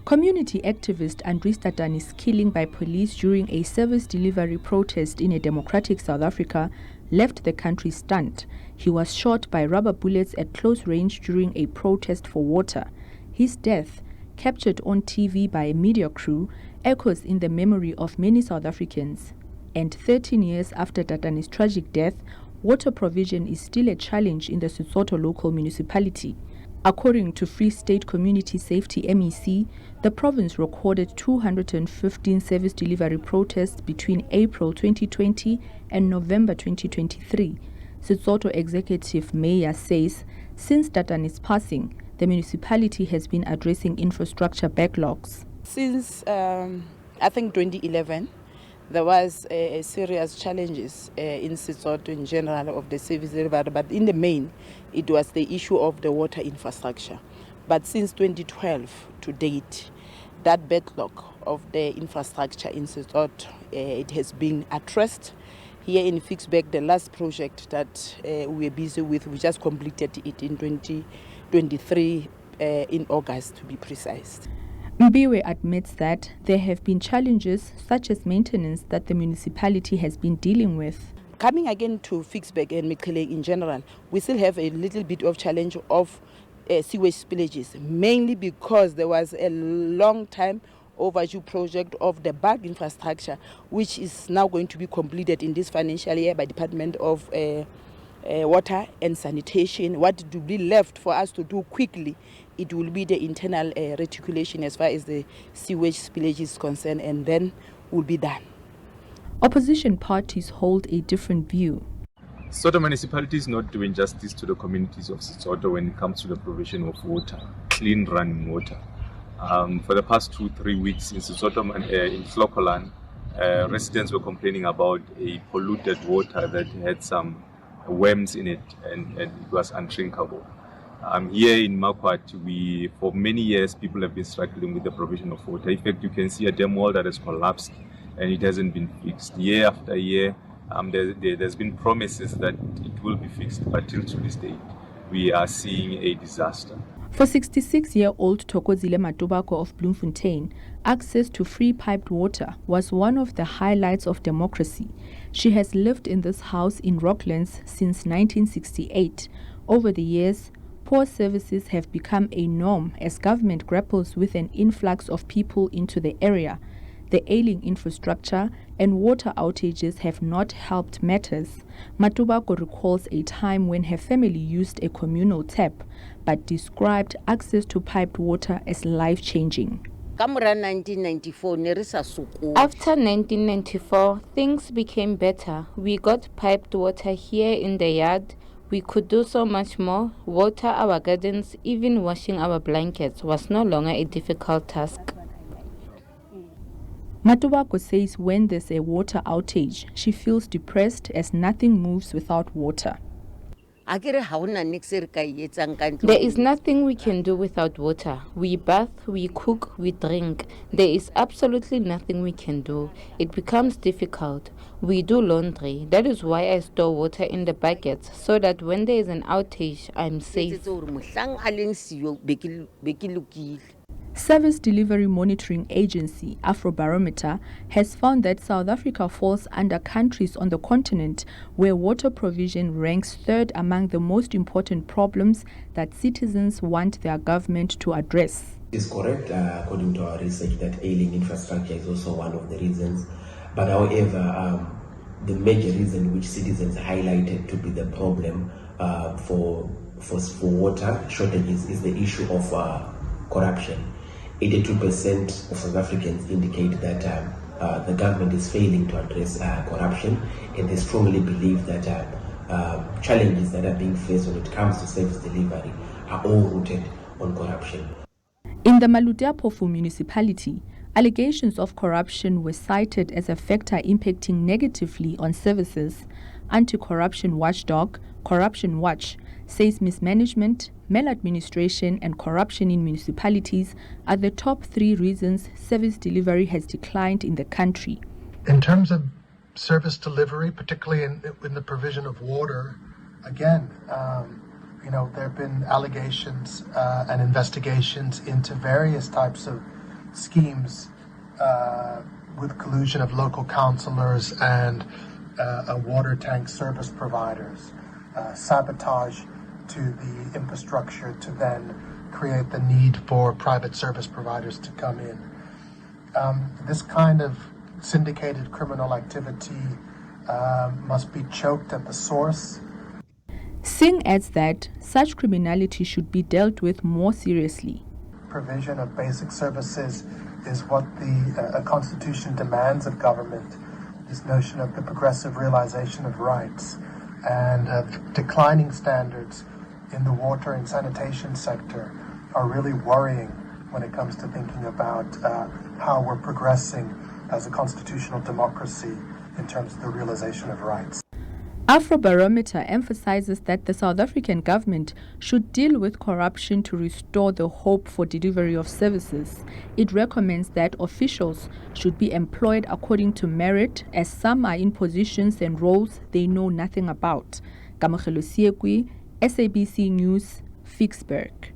Community activist Andries Tatani's killing by police during a service delivery protest in a democratic South Africa left the country stunned. He was shot by rubber bullets at close range during a protest for water. His death, captured on TV by a media crew, echoes in the memory of many South Africans. And 13 years after Tatani's tragic death, water provision is still a challenge in the Sesotho local municipality. According to Free State Community Safety MEC, the province recorded 215 service delivery protests between April 2020 and November 2023. Sesotho Executive Mayor says since Tatani's passing, the municipality has been addressing infrastructure backlogs. Since I think 2011, there was a serious challenges in Sesotho in general of the service delivery, but in the main, it was the issue of the water infrastructure. But since 2012 to date, that backlog of the infrastructure in Sesotho, it has been addressed. Here in Fixback, the last project that we're busy with, we just completed it in 2023 in August to be precise. Mbiwe admits that there have been challenges such as maintenance that the municipality has been dealing with. Coming again to Fixback and Mekele in general, we still have a little bit of challenge of sewage spillages, mainly because there was a long time overdue project of the bag infrastructure, which is now going to be completed in this financial year by Department of Water and Sanitation. What will be left for us to do quickly, it will be the internal reticulation as far as the sewage spillage is concerned, and then will be done. Opposition parties hold a different view. Sesotho municipality is not doing justice to the communities of Sesotho when it comes to the provision of water, clean running water. For the past 2-3 weeks in Sesotho, in Flokolan, residents were complaining about a polluted water that had some worms in it and it was undrinkable. Here in Makwat, for many years, people have been struggling with the provision of water. In fact, you can see a dam wall that has collapsed and it hasn't been fixed. Year after year, there's been promises that it will be fixed, but till to this day, we are seeing a disaster. For 66-year-old Thokozile Matubako of Bloemfontein, access to free piped water was one of the highlights of democracy. She has lived in this house in Rocklands since 1968. Over the years, poor services have become a norm as government grapples with an influx of people into the area. The ailing infrastructure and water outages have not helped matters. Matubako recalls a time when her family used a communal tap, but described access to piped water as life-changing. After 1994, things became better. We got piped water here in the yard. We could do so much more. Water our gardens, even washing our blankets was no longer a difficult task. Matubako says when there's a water outage, she feels depressed as nothing moves without water. There is nothing we can do without water. We bath, we cook, we drink. There is absolutely nothing we can do. It becomes difficult. We do laundry. That is why I store water in the buckets, so that when there is an outage, I'm safe. Service Delivery Monitoring Agency, Afrobarometer, has found that South Africa falls under countries on the continent where water provision ranks third among the most important problems that citizens want their government to address. It is correct, according to our research, that ailing infrastructure is also one of the reasons. But however, the major reason which citizens highlighted to be the problem for water shortages is the issue of corruption. 82% of South Africans indicate that the government is failing to address corruption, and they strongly believe that challenges that are being faced when it comes to service delivery are all rooted on corruption. In the Maluteapofu municipality, allegations of corruption were cited as a factor impacting negatively on services. Anti-corruption watchdog, Corruption Watch, says mismanagement, maladministration and corruption in municipalities are the top 3 reasons service delivery has declined in the country. In terms of service delivery, particularly in the provision of water, again, there have been allegations and investigations into various types of schemes with collusion of local councillors and water tank service providers, sabotage to the infrastructure to then create the need for private service providers to come in. This kind of syndicated criminal activity must be choked at the source. Singh adds that such criminality should be dealt with more seriously. Provision of basic services is what the Constitution demands of government. This notion of the progressive realization of rights and declining standards in the water and sanitation sector are really worrying when it comes to thinking about how we're progressing as a constitutional democracy in terms of the realization of rights. Afrobarometer emphasizes that the South African government should deal with corruption to restore the hope for delivery of services. It recommends that officials should be employed according to merit, as some are in positions and roles they know nothing about. Kamogelo Siekwi, SABC News, Vicksburg.